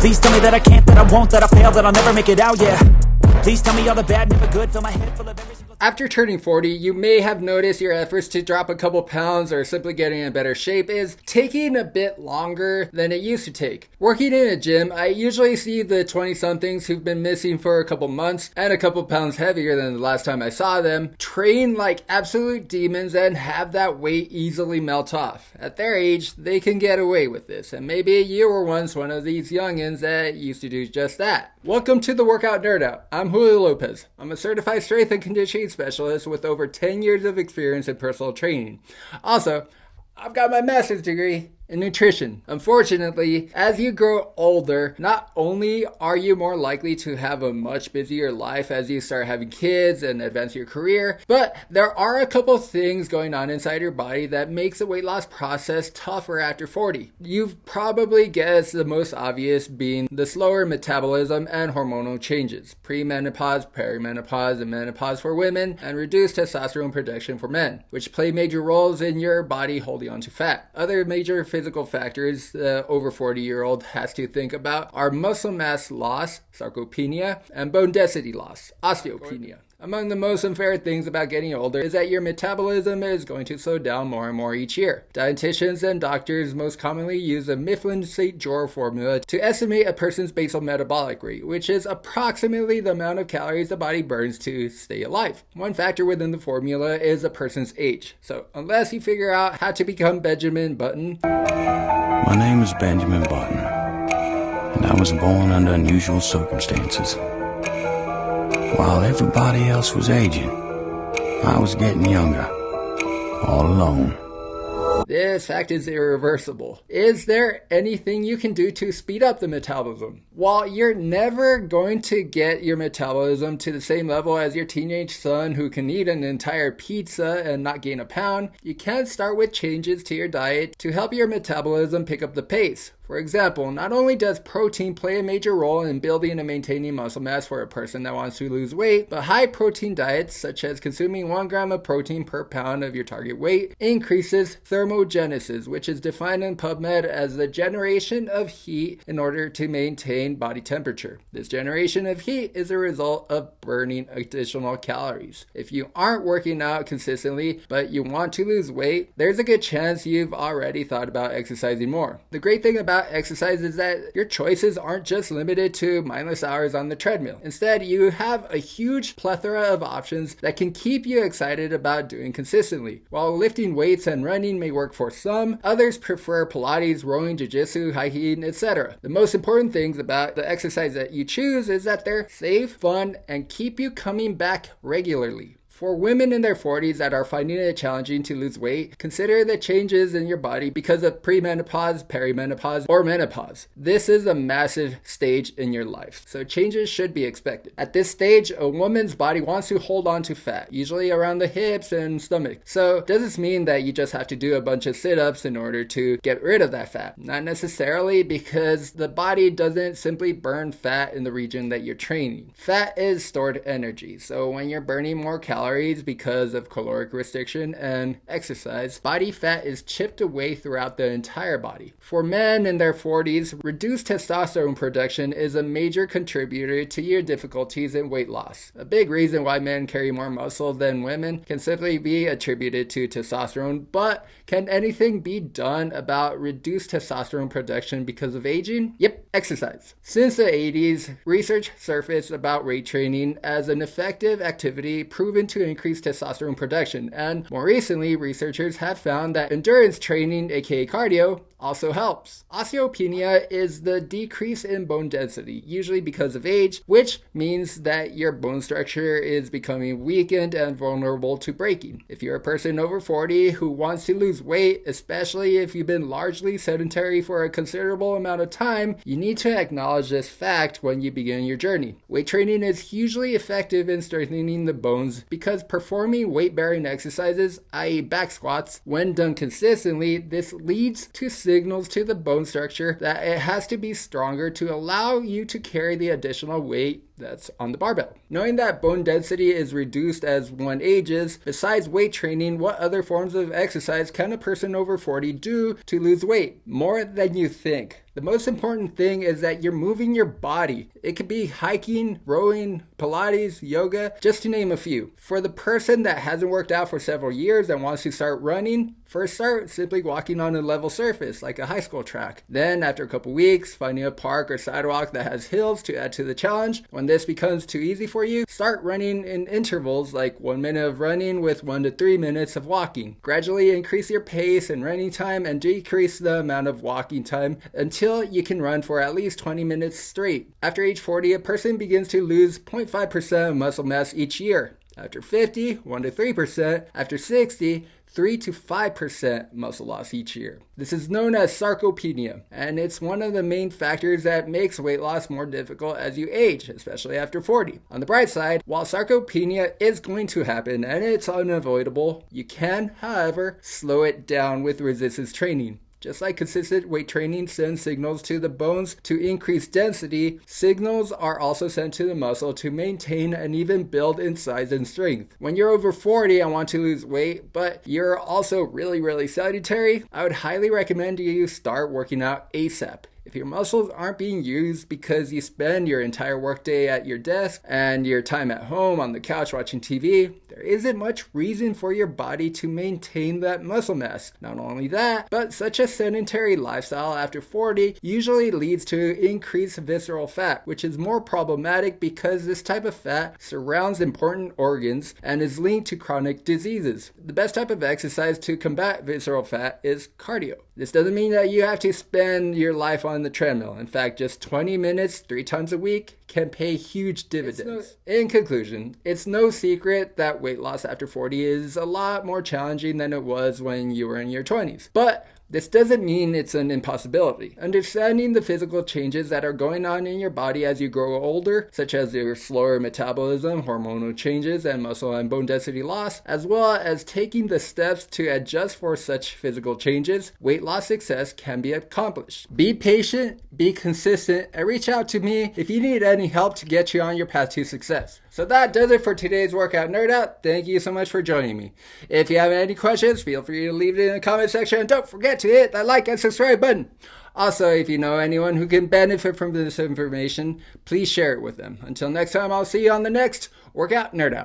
Please tell me that I can't, that I won't, that I fail, that I'll never make it out, yeah. Please tell me all the bad, never good, fill my head full of every single... After turning 40, you may have noticed your efforts to drop a couple pounds or simply getting in better shape is taking a bit longer than it used to take. Working in a gym, I usually see the 20-somethings who've been missing for a couple months and a couple pounds heavier than the last time I saw them, train like absolute demons and have that weight easily melt off. At their age, they can get away with this, and maybe you were once one of these youngins that used to do just that. Welcome to the Workout Nerdout. I'm Julio Lopez. I'm a certified strength and conditioning specialist with over 10 years of experience in personal training. Also, I've got my master's degree in nutrition. Unfortunately, as you grow older, not only are you more likely to have a much busier life as you start having kids and advance your career, but there are a couple things going on inside your body that makes the weight loss process tougher after 40. You've probably guessed the most obvious being the slower metabolism and hormonal changes, premenopause, perimenopause, and menopause for women, and reduced testosterone production for men, which play major roles in your body holding on to fat. Other major physical factors the over 40-year-old has to think about are muscle mass loss, sarcopenia, and bone density loss, osteopenia. Among the most unfair things about getting older is that your metabolism is going to slow down more and more each year. Dietitians and doctors most commonly use the Mifflin-St. Jeor formula to estimate a person's basal metabolic rate, which is approximately the amount of calories the body burns to stay alive. One factor within the formula is a person's age. So unless you figure out how to become Benjamin Button... My name is Benjamin Button, and I was born under unusual circumstances. While everybody else was aging, I was getting younger, all alone. This fact is irreversible. Is there anything you can do to speed up the metabolism? While you're never going to get your metabolism to the same level as your teenage son who can eat an entire pizza and not gain a pound, you can start with changes to your diet to help your metabolism pick up the pace. For example, not only does protein play a major role in building and maintaining muscle mass for a person that wants to lose weight, but high protein diets, such as consuming 1 gram of protein per pound of your target weight, increases thermogenesis, which is defined in PubMed as the generation of heat in order to maintain body temperature. This generation of heat is a result of burning additional calories. If you aren't working out consistently, but you want to lose weight, there's a good chance you've already thought about exercising more. The great thing about exercise is that your choices aren't just limited to mindless hours on the treadmill. Instead, you have a huge plethora of options that can keep you excited about doing consistently. While lifting weights and running may work for some, others prefer Pilates, rowing, jiu-jitsu, hiking, etc. The most important things about the exercise that you choose is that they're safe, fun, and keep you coming back regularly. For women in their 40s that are finding it challenging to lose weight, consider the changes in your body because of premenopause, perimenopause, or menopause. This is a massive stage in your life, so changes should be expected. At this stage, a woman's body wants to hold on to fat, usually around the hips and stomach. So does this mean that you just have to do a bunch of sit-ups in order to get rid of that fat? Not necessarily, because the body doesn't simply burn fat in the region that you're training. Fat is stored energy, so when you're burning more calories because of caloric restriction and exercise, body fat is chipped away throughout the entire body. For men in their 40s, reduced testosterone production is a major contributor to your difficulties in weight loss. A big reason why men carry more muscle than women can simply be attributed to testosterone, but can anything be done about reduced testosterone production because of aging? Yep, exercise. Since the 80s, research surfaced about weight training as an effective activity proven to increase testosterone production, and more recently, researchers have found that endurance training, aka cardio, also helps. Osteopenia is the decrease in bone density, usually because of age, which means that your bone structure is becoming weakened and vulnerable to breaking. If you're a person over 40 who wants to lose weight, especially if you've been largely sedentary for a considerable amount of time, you need to acknowledge this fact when you begin your journey. Weight training is hugely effective in strengthening the bones because performing weight-bearing exercises, i.e. back squats, when done consistently, this leads to signals to the bone structure that it has to be stronger to allow you to carry the additional weight that's on the barbell. Knowing that bone density is reduced as one ages, besides weight training, what other forms of exercise can a person over 40 do to lose weight? More than you think. The most important thing is that you're moving your body. It could be hiking, rowing, Pilates, yoga, just to name a few. For the person that hasn't worked out for several years and wants to start running, first start simply walking on a level surface like a high school track. Then after a couple weeks, finding a park or sidewalk that has hills to add to the challenge. When this becomes too easy for you, start running in intervals like 1 minute of running with 1 to 3 minutes of walking. Gradually increase your pace and running time and decrease the amount of walking time until you can run for at least 20 minutes straight. After age 40, a person begins to lose 0.5% of muscle mass each year. After 50, 1 to 3%. After 60, 3 to 5% muscle loss each year. This is known as sarcopenia, and it's one of the main factors that makes weight loss more difficult as you age, especially after 40. On the bright side, while sarcopenia is going to happen and it's unavoidable, you can, however, slow it down with resistance training. Just like consistent weight training sends signals to the bones to increase density, signals are also sent to the muscle to maintain and even build in size and strength. When you're over 40 and want to lose weight, but you're also really sedentary, I would highly recommend you start working out ASAP. If your muscles aren't being used because you spend your entire workday at your desk and your time at home on the couch watching TV, there isn't much reason for your body to maintain that muscle mass. Not only that, but such a sedentary lifestyle after 40 usually leads to increased visceral fat, which is more problematic because this type of fat surrounds important organs and is linked to chronic diseases. The best type of exercise to combat visceral fat is cardio. This doesn't mean that you have to spend your life on the treadmill. In fact, just 20 minutes 3 times a week can pay huge dividends. In conclusion, it's no secret that weight loss after 40 is a lot more challenging than it was when you were in your 20s. But this doesn't mean it's an impossibility. Understanding the physical changes that are going on in your body as you grow older, such as your slower metabolism, hormonal changes, and muscle and bone density loss, as well as taking the steps to adjust for such physical changes, weight loss success can be accomplished. Be patient, be consistent, and reach out to me if you need any help to get you on your path to success. So that does it for today's Workout Nerdout. Thank you so much for joining me. If you have any questions, feel free to leave it in the comment section. And don't forget to hit that like and subscribe button. Also, if you know anyone who can benefit from this information, please share it with them. Until next time, I'll see you on the next Workout Nerdout.